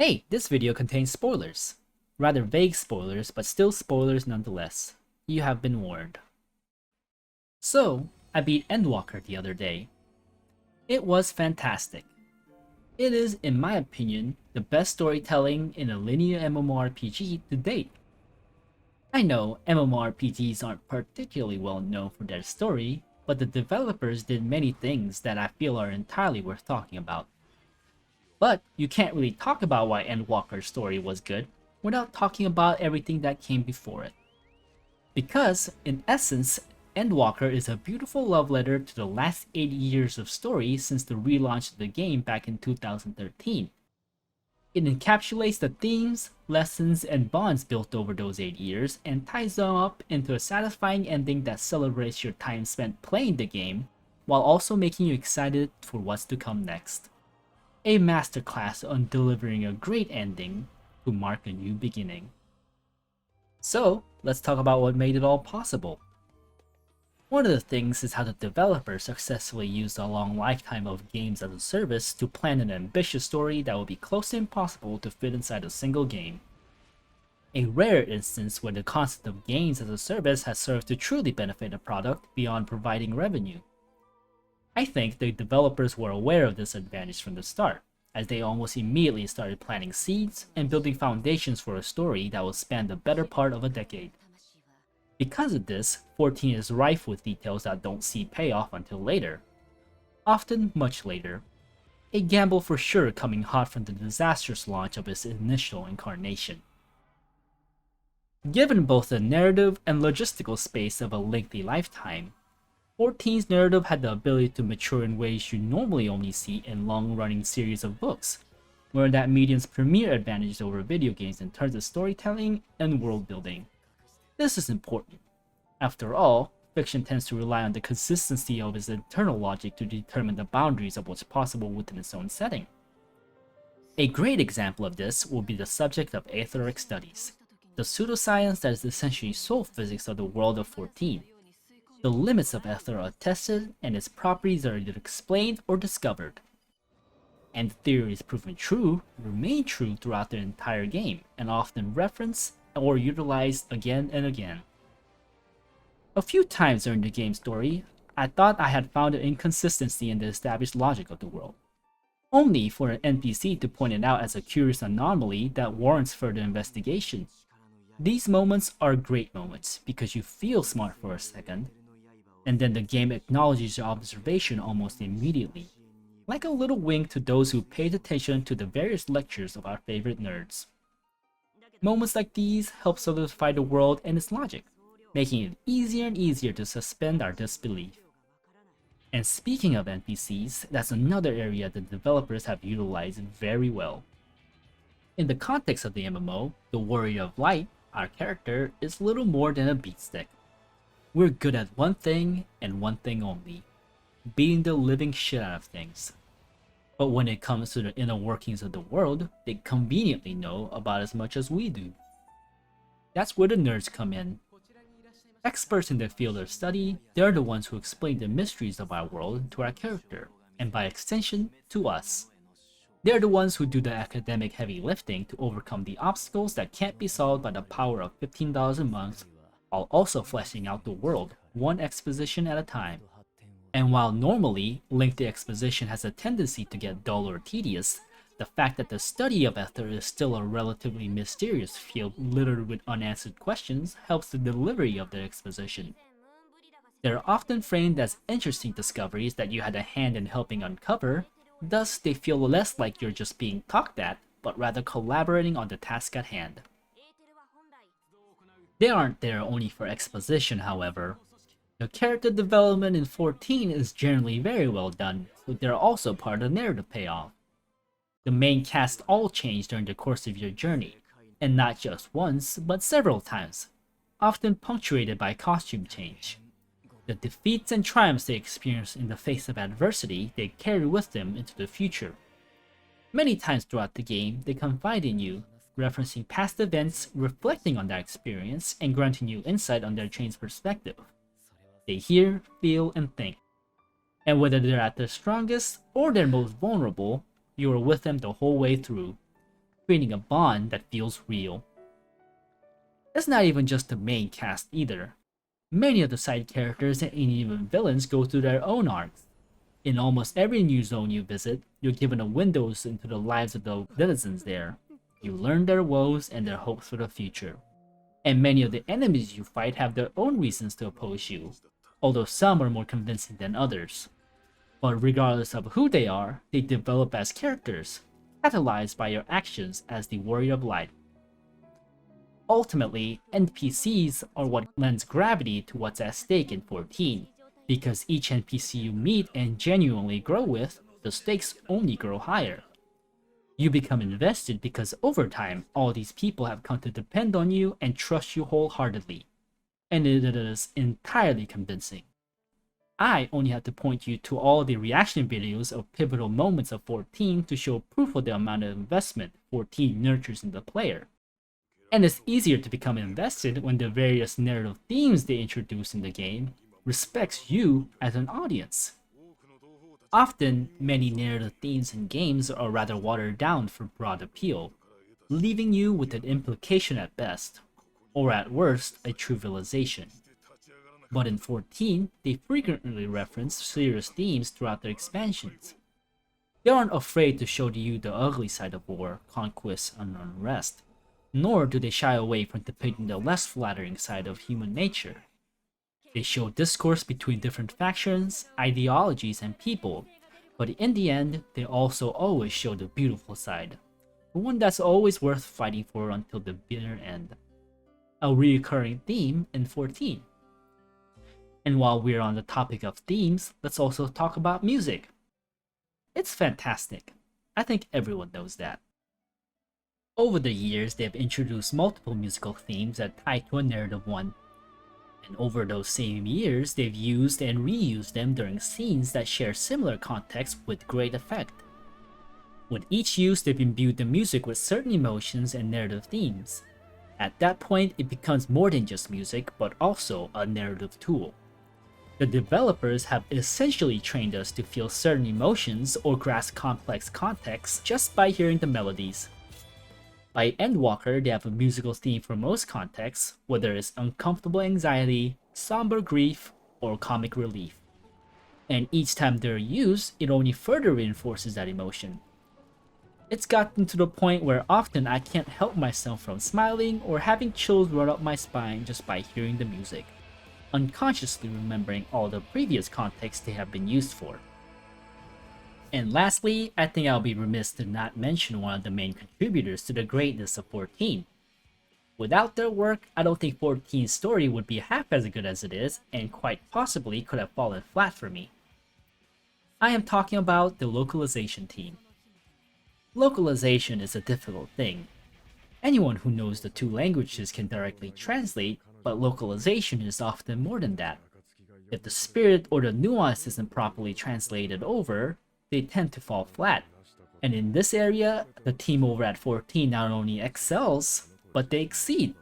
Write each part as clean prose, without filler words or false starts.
Hey, this video contains spoilers. Rather vague spoilers, but still spoilers nonetheless. You have been warned. So, I beat Endwalker the other day. It was fantastic. It is, in my opinion, the best storytelling in a linear MMORPG to date. I know MMORPGs aren't particularly well known for their story, but the developers did many things that I feel are entirely worth talking about. But you can't really talk about why Endwalker's story was good without talking about everything that came before it. Because, in essence, Endwalker is a beautiful love letter to the last 80 years of story since the relaunch of the game back in 2013. It encapsulates the themes, lessons, and bonds built over those 8 years and ties them up into a satisfying ending that celebrates your time spent playing the game, while also making you excited for what's to come next. A masterclass on delivering a great ending to mark a new beginning. So, let's talk about what made it all possible. One of the things is how the developers successfully used a long lifetime of games as a service to plan an ambitious story that would be close to impossible to fit inside a single game. A rare instance where the concept of games as a service has served to truly benefit a product beyond providing revenue. I think the developers were aware of this advantage from the start, as they almost immediately started planting seeds and building foundations for a story that will span the better part of a decade. Because of this, 14 is rife with details that don't see payoff until later, often much later. A gamble for sure coming hot from the disastrous launch of its initial incarnation. Given both the narrative and logistical space of a lengthy lifetime, 14's narrative had the ability to mature in ways you normally only see in long-running series of books, where that medium's premier advantage over video games in terms of storytelling and world building. This is important. After all, fiction tends to rely on the consistency of its internal logic to determine the boundaries of what's possible within its own setting. A great example of this will be the subject of aetheric studies, the pseudoscience that is essentially soul physics of the world of 14. The limits of ether are tested, and its properties are either explained or discovered. And the theories proven true remain true throughout the entire game, and often referenced or utilized again and again. A few times during the game's story, I thought I had found an inconsistency in the established logic of the world, only for an NPC to point it out as a curious anomaly that warrants further investigation. These moments are great moments because you feel smart for a second, and then the game acknowledges your observation almost immediately, like a little wink to those who paid attention to the various lectures of our favorite nerds. Moments like these help solidify the world and its logic, making it easier and easier to suspend our disbelief. And speaking of NPCs, that's another area the developers have utilized very well. In the context of the MMO, the Warrior of Light, our character, is little more than a beatstick. We're good at one thing and one thing only, beating the living shit out of things. But when it comes to the inner workings of the world, they conveniently know about as much as we do. That's where the nerds come in. Experts in their field of study, they're the ones who explain the mysteries of our world to our character, and by extension, to us. They're the ones who do the academic heavy lifting to overcome the obstacles that can't be solved by the power of $15 a month, while also fleshing out the world, one exposition at a time. And while normally, lengthy exposition has a tendency to get dull or tedious, the fact that the study of ether is still a relatively mysterious field littered with unanswered questions helps the delivery of the exposition. They're often framed as interesting discoveries that you had a hand in helping uncover, thus they feel less like you're just being talked at, but rather collaborating on the task at hand. They aren't there only for exposition, however. The character development in 14 is generally very well done, but they're also part of the narrative payoff. The main cast all change during the course of your journey, and not just once, but several times, often punctuated by costume change. The defeats and triumphs they experience in the face of adversity they carry with them into the future. Many times throughout the game, they confide in you, referencing past events, reflecting on that experience, and granting you insight on their changed perspective. They hear, feel, and think. And whether they're at their strongest or their most vulnerable, you are with them the whole way through, creating a bond that feels real. It's not even just the main cast either. Many of the side characters and even villains go through their own arcs. In almost every new zone you visit, you're given a windows into the lives of the citizens there. You learn their woes and their hopes for the future. And many of the enemies you fight have their own reasons to oppose you, although some are more convincing than others. But regardless of who they are, they develop as characters, catalyzed by your actions as the Warrior of Light. Ultimately, NPCs are what lends gravity to what's at stake in 14, because each NPC you meet and genuinely grow with, the stakes only grow higher. You become invested because over time, all these people have come to depend on you and trust you wholeheartedly. And it is entirely convincing. I only have to point you to all the reaction videos of pivotal moments of 14 to show proof of the amount of investment 14 nurtures in the player. And it's easier to become invested when the various narrative themes they introduce in the game respects you as an audience. Often, many narrative themes in games are rather watered down for broad appeal, leaving you with an implication at best, or at worst, a trivialization. But in 14, they frequently reference serious themes throughout their expansions. They aren't afraid to show to you the ugly side of war, conquest, and unrest, nor do they shy away from depicting the less flattering side of human nature. They show discourse between different factions, ideologies, and people, but in the end, they also always show the beautiful side, the one that's always worth fighting for until the bitter end. A recurring theme in 14. And while we're on the topic of themes, let's also talk about music. It's fantastic. I think everyone knows that. Over the years, they have introduced multiple musical themes that tie to a narrative one. And over those same years, they've used and reused them during scenes that share similar context with great effect. With each use, they've imbued the music with certain emotions and narrative themes. At that point, it becomes more than just music, but also a narrative tool. The developers have essentially trained us to feel certain emotions or grasp complex contexts just by hearing the melodies. By Endwalker, they have a musical theme for most contexts, whether it's uncomfortable anxiety, somber grief, or comic relief. And each time they're used, it only further reinforces that emotion. It's gotten to the point where often I can't help myself from smiling or having chills run up my spine just by hearing the music, unconsciously remembering all the previous contexts they have been used for. And lastly, I think I'll be remiss to not mention one of the main contributors to the greatness of 14. Without their work, I don't think 14's story would be half as good as it is, and quite possibly could have fallen flat for me. I am talking about the Localization Team. Localization is a difficult thing. Anyone who knows the two languages can directly translate, but localization is often more than that. If the spirit or the nuance isn't properly translated over, they tend to fall flat. And in this area, the team over at 14 not only excels, but they exceed.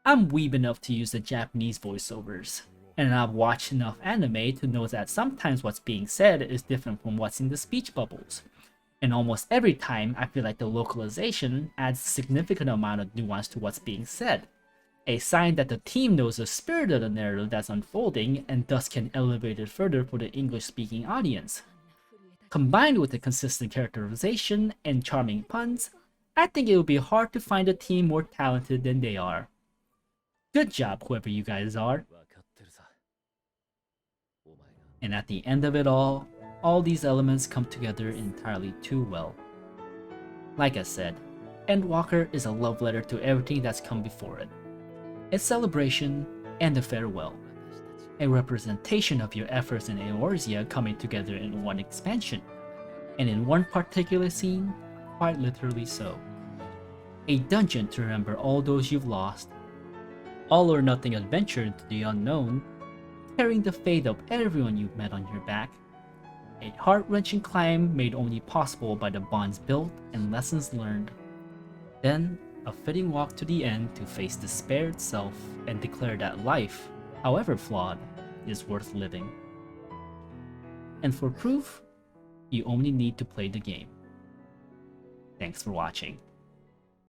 I'm weeb enough to use the Japanese voiceovers, and I've watched enough anime to know that sometimes what's being said is different from what's in the speech bubbles. And almost every time, I feel like the localization adds a significant amount of nuance to what's being said. A sign that the team knows the spirit of the narrative that's unfolding and thus can elevate it further for the English-speaking audience. Combined with the consistent characterization and charming puns, I think it would be hard to find a team more talented than they are. Good job, whoever you guys are. And at the end of it all these elements come together entirely too well. Like I said, Endwalker is a love letter to everything that's come before it. A celebration and a farewell. A representation of your efforts in Eorzea coming together in one expansion, and in one particular scene, quite literally so. A dungeon to remember all those you've lost, all or nothing adventure into the unknown, carrying the fate of everyone you've met on your back, a heart-wrenching climb made only possible by the bonds built and lessons learned, then a fitting walk to the end to face despair itself and declare that life, however flawed, is worth living. And for proof, you only need to play the game. Thank Thanks for watching.